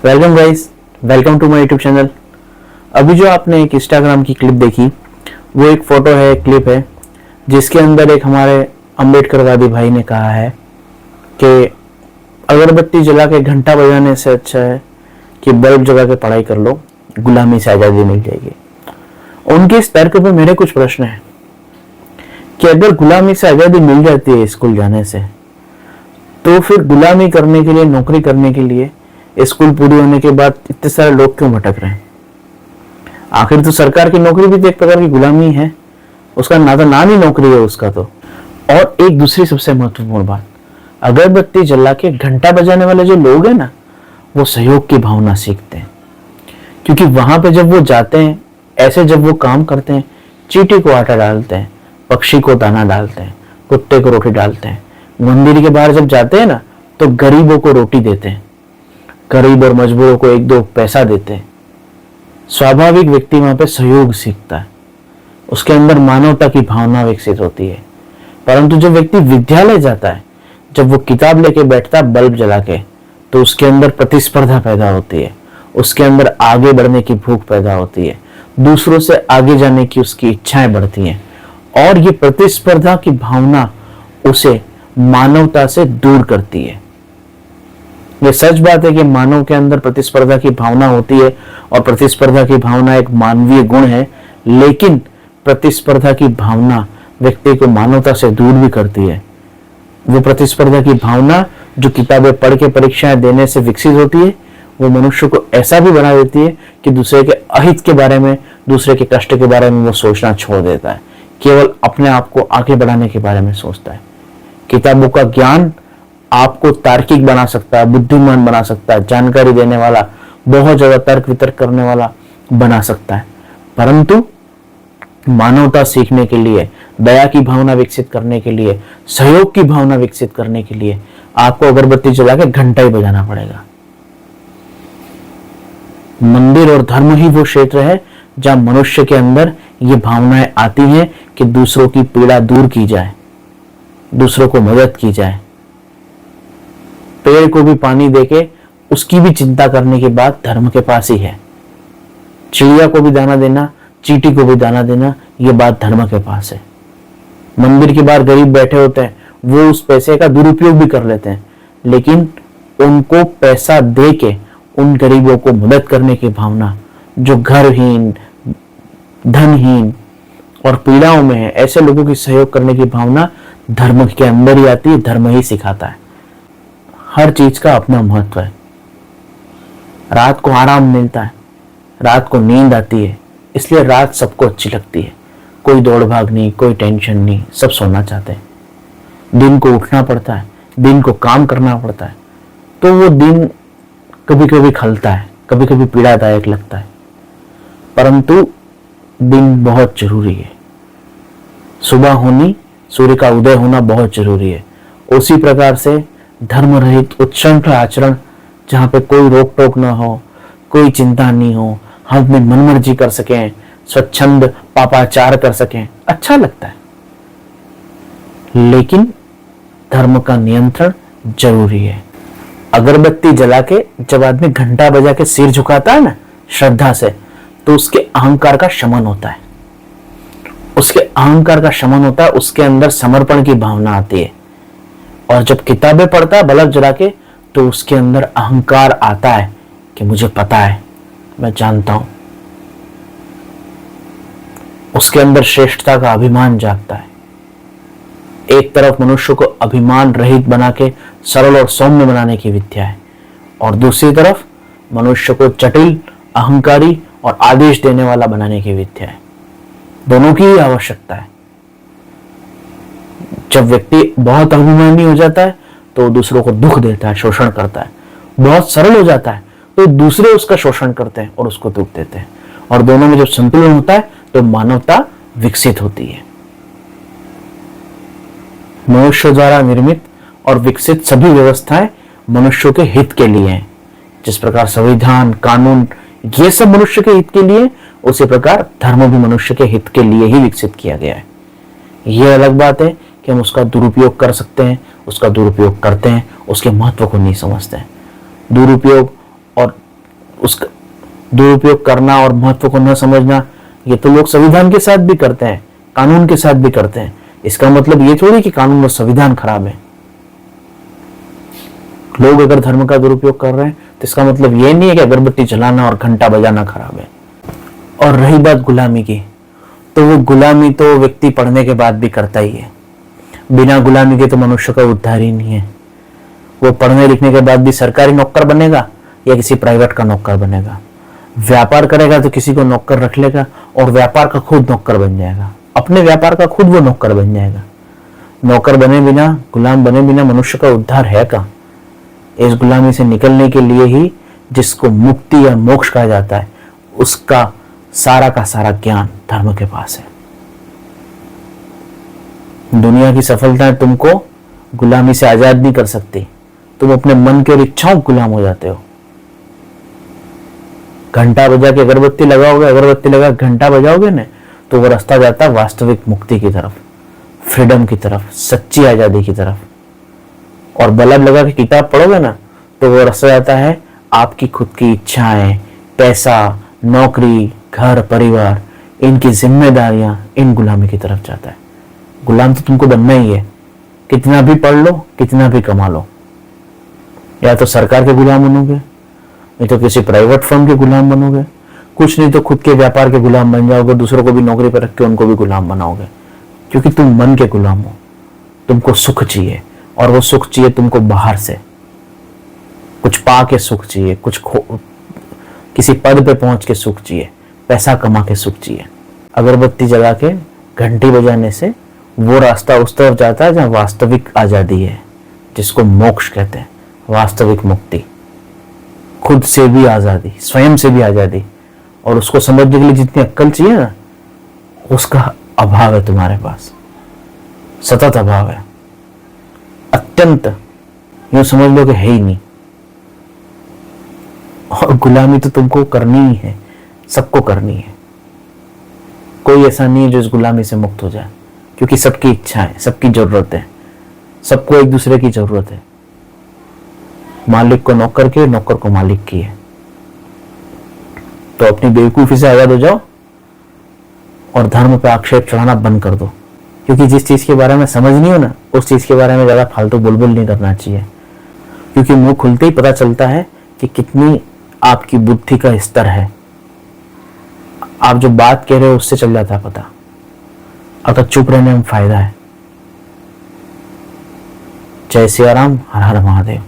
Welcome guys, welcome to my YouTube channel. अभी जो आपने एक इंस्टाग्राम की क्लिप देखी, वो एक फोटो है, एक क्लिप है, जिसके अंदर एक हमारे अम्बेडकरवादी भाई ने कहा है कि अगरबत्ती जला के घंटा बजाने से अच्छा है कि बल्ब जला के पढ़ाई कर लो, गुलामी से आज़ादी मिल जाएगी। उनके इस तर्क पे मेरे कुछ प्रश्न हैं कि अगर गुलामी से आज़ादी मिल जाती है स्कूल जाने से, तो फिर गुलामी करने के लिए, नौकरी करने के लिए स्कूल पूरी होने के बाद इतने सारे लोग क्यों भटक रहे हैं? आखिर तो सरकार की नौकरी भी तो एक प्रकार की गुलामी है, उसका नाम ही नौकरी है उसका तो। और एक दूसरी सबसे महत्वपूर्ण बात, अगरबत्ती जला के घंटा बजाने वाले जो लोग हैं ना, वो सहयोग की भावना सीखते हैं। क्योंकि वहां पे जब वो जाते हैं, ऐसे जब वो काम करते हैं, चींटी को आटा डालते हैं, पक्षी को दाना डालते हैं, कुत्ते को रोटी डालते हैं, मंदिर के बाहर जब जाते हैं ना, तो गरीबों को रोटी देते हैं, गरीब और मजबूरों को एक दो पैसा देते हैं। स्वाभाविक व्यक्ति वहां पे सहयोग सीखता है, उसके अंदर मानवता की भावना विकसित होती है। परंतु जो व्यक्ति विद्यालय जाता है, जब वो किताब लेके बैठता है बल्ब जला के, तो उसके अंदर प्रतिस्पर्धा पैदा होती है, उसके अंदर आगे बढ़ने की भूख पैदा होती है, दूसरों से आगे जाने की उसकी इच्छाएं बढ़ती हैं, और ये प्रतिस्पर्धा की भावना उसे मानवता से दूर करती है। ये सच बात है कि मानव के अंदर प्रतिस्पर्धा की भावना होती है, और प्रतिस्पर्धा की भावना एक मानवीय गुण है, लेकिन प्रतिस्पर्धा की भावना व्यक्ति को मानवता से दूर भी करती है। वो प्रतिस्पर्धा की भावना जो किताबें पढ़ के परीक्षाएं देने से विकसित होती है, वो मनुष्य को ऐसा भी बना देती है कि दूसरे के अहित के बारे में, दूसरे के कष्ट के बारे में वो सोचना छोड़ देता है, केवल अपने आप को आगे बढ़ाने के बारे में सोचता है। किताबों का ज्ञान आपको तार्किक बना सकता है, बुद्धिमान बना सकता है, जानकारी देने वाला, बहुत ज्यादा तर्क वितर्क करने वाला बना सकता है, परंतु मानवता सीखने के लिए, दया की भावना विकसित करने के लिए, सहयोग की भावना विकसित करने के लिए आपको अगरबत्ती जला के घंटा ही बजाना पड़ेगा। मंदिर और धर्म ही वो क्षेत्र है जहां मनुष्य के अंदर ये भावनाएं आती हैं कि दूसरों की पीड़ा दूर की जाए, दूसरों को मदद की जाए। पेड़ को भी पानी देके उसकी भी चिंता करने की बात धर्म के पास ही है। चिड़िया को भी दाना देना, चींटी को भी दाना देना, ये बात धर्म के पास है। मंदिर के बाहर गरीब बैठे होते हैं, वो उस पैसे का दुरुपयोग भी कर लेते हैं, लेकिन उनको पैसा दे के उन गरीबों को मदद करने की भावना, जो घरहीन, धनहीन और पीड़ाओं में है, ऐसे लोगों की सहयोग करने की भावना धर्म के अंदर ही आती है, धर्म ही सिखाता है। हर चीज का अपना महत्व है। रात को आराम मिलता है, रात को नींद आती है, इसलिए रात सबको अच्छी लगती है। कोई दौड़ भाग नहीं, कोई टेंशन नहीं, सब सोना चाहते हैं। दिन को उठना पड़ता है, दिन को काम करना पड़ता है, तो वो दिन कभी कभी खलता है, कभी कभी पीड़ादायक लगता है, परंतु दिन बहुत जरूरी है। सुबह होनी, सूर्य का उदय होना बहुत जरूरी है। उसी प्रकार से धर्म रहित उच्छृंखल आचरण, जहां पे कोई रोक टोक ना हो, कोई चिंता नहीं हो, हम अपनी मनमर्जी कर सकें, स्वच्छंद पापाचार कर सकें, अच्छा लगता है। लेकिन धर्म का नियंत्रण जरूरी है। अगरबत्ती जला के जब आदमी घंटा बजा के सिर झुकाता है ना श्रद्धा से, तो उसके अहंकार का शमन होता है, उसके अहंकार का शमन होता है, उसके अंदर समर्पण की भावना आती है। और जब किताबें पढ़ता है बल्ब जला के, तो उसके अंदर अहंकार आता है कि मुझे पता है, मैं जानता हूं। उसके अंदर श्रेष्ठता का अभिमान जागता है। एक तरफ मनुष्य को अभिमान रहित बना के सरल और सौम्य बनाने की विद्या है, और दूसरी तरफ मनुष्य को जटिल, अहंकारी और आदेश देने वाला बनाने की विद्या है। दोनों की ही आवश्यकता है। जब व्यक्ति बहुत अभिमानी हो जाता है, तो दूसरों को दुख देता है, शोषण करता है। बहुत सरल हो जाता है, तो दूसरे उसका शोषण करते हैं और उसको दुख देते हैं। और दोनों में जब संतुलन होता है, तो मानवता विकसित होती है। मनुष्य द्वारा निर्मित और विकसित सभी व्यवस्थाएं मनुष्यों के हित के लिए हैं। जिस प्रकार संविधान, कानून, ये सब मनुष्य के हित के लिए, उसी प्रकार धर्म भी मनुष्य के हित के लिए ही विकसित किया गया है। यह अलग बात है कि हम उसका दुरुपयोग कर सकते हैं, उसका दुरुपयोग करते हैं, उसके महत्व को नहीं समझते हैं। दुरुपयोग और उसका दुरुपयोग करना और महत्व को न समझना, ये तो लोग संविधान के साथ भी करते हैं, कानून के साथ भी करते हैं। इसका मतलब ये थोड़ी कि कानून और संविधान खराब है। लोग अगर धर्म का दुरुपयोग कर रहे हैं तो इसका मतलब ये नहीं है कि अगरबत्ती जलाना और घंटा बजाना खराब है। और रही बात गुलामी की, तो वो गुलामी तो व्यक्ति पढ़ने के बाद भी करता ही है। बिना गुलामी के तो मनुष्य का उद्धार ही नहीं है। वो पढ़ने लिखने के बाद भी सरकारी नौकर बनेगा या किसी प्राइवेट का नौकर बनेगा। व्यापार करेगा तो किसी को नौकर रख लेगा और व्यापार का खुद नौकर बन जाएगा। अपने व्यापार का खुद वो नौकर बन जाएगा। नौकर बने बिना, गुलाम बने बिना मनुष्य का उद्धार है कहाँ? इस गुलामी से निकलने के लिए ही जिसको मुक्ति या मोक्ष कहा जाता है, उसका सारा का सारा ज्ञान धर्म के पास है। दुनिया की सफलताएं तुमको गुलामी से आजाद नहीं कर सकती। तुम अपने मन के और इच्छाओं गुलाम हो जाते हो। घंटा बजा के अगरबत्ती लगाओगे, अगरबत्ती लगा घंटा बजाओगे ना, तो वो रास्ता जाता है वास्तविक मुक्ति की तरफ, फ्रीडम की तरफ, सच्ची आजादी की तरफ। और बल्ब लगा के किताब पढ़ोगे ना, तो वो रास्ता जाता है आपकी खुद की इच्छाएं, पैसा, नौकरी, घर परिवार, इनकी जिम्मेदारियां, इन गुलामी की तरफ जाता है। गुलाम तो तुमको बनना ही है। कितना भी पढ़ लो, कितना भी कमा लो, या तो सरकार के गुलाम बनोगे, नहीं तो किसी प्राइवेट फर्म के गुलाम बनोगे, कुछ नहीं तो खुद के व्यापार के गुलाम बन जाओगे, दूसरों को भी नौकरी पर रख के उनको भी गुलाम बनाओगे। क्योंकि तुम मन के गुलाम हो। तुमको सुख चाहिए, और वो सुख चाहिए तुमको बाहर से। कुछ पा के सुख चाहिए, किसी पद पे पहुंच के सुख चाहिए, पैसा कमा के सुख चाहिए। अगरबत्ती जला के, घंटी बजाने से वो रास्ता उस तरफ जाता है जहां वास्तविक आजादी है, जिसको मोक्ष कहते हैं, वास्तविक मुक्ति, खुद से भी आजादी, स्वयं से भी आजादी। और उसको समझने के लिए जितनी अक्ल चाहिए ना, उसका अभाव है तुम्हारे पास, सतत अभाव है, अत्यंत, यूं समझ लो कि है ही नहीं। और गुलामी तो तुमको करनी ही है, सबको करनी है। कोई ऐसा नहीं है जो इस गुलामी से मुक्त हो जाए, क्योंकि सबकी इच्छा है, सबकी जरूरत है, सबको एक दूसरे की जरूरत है। मालिक को नौकर की, नौकर को मालिक की है। तो अपनी बेवकूफी से आजाद हो जाओ और धर्म पे आक्षेप चढ़ाना बंद कर दो। क्योंकि जिस चीज के बारे में समझ नहीं हो ना, उस चीज के बारे में ज्यादा फालतू बुलबुल नहीं करना चाहिए। क्योंकि मुंह खुलते ही पता चलता है कि कितनी आपकी बुद्धि का स्तर है। आप जो बात कह रहे हो उससे चल जाता है पता। अगर चुप रहने में फायदा है। जय सिया राम, हर हर महादेव।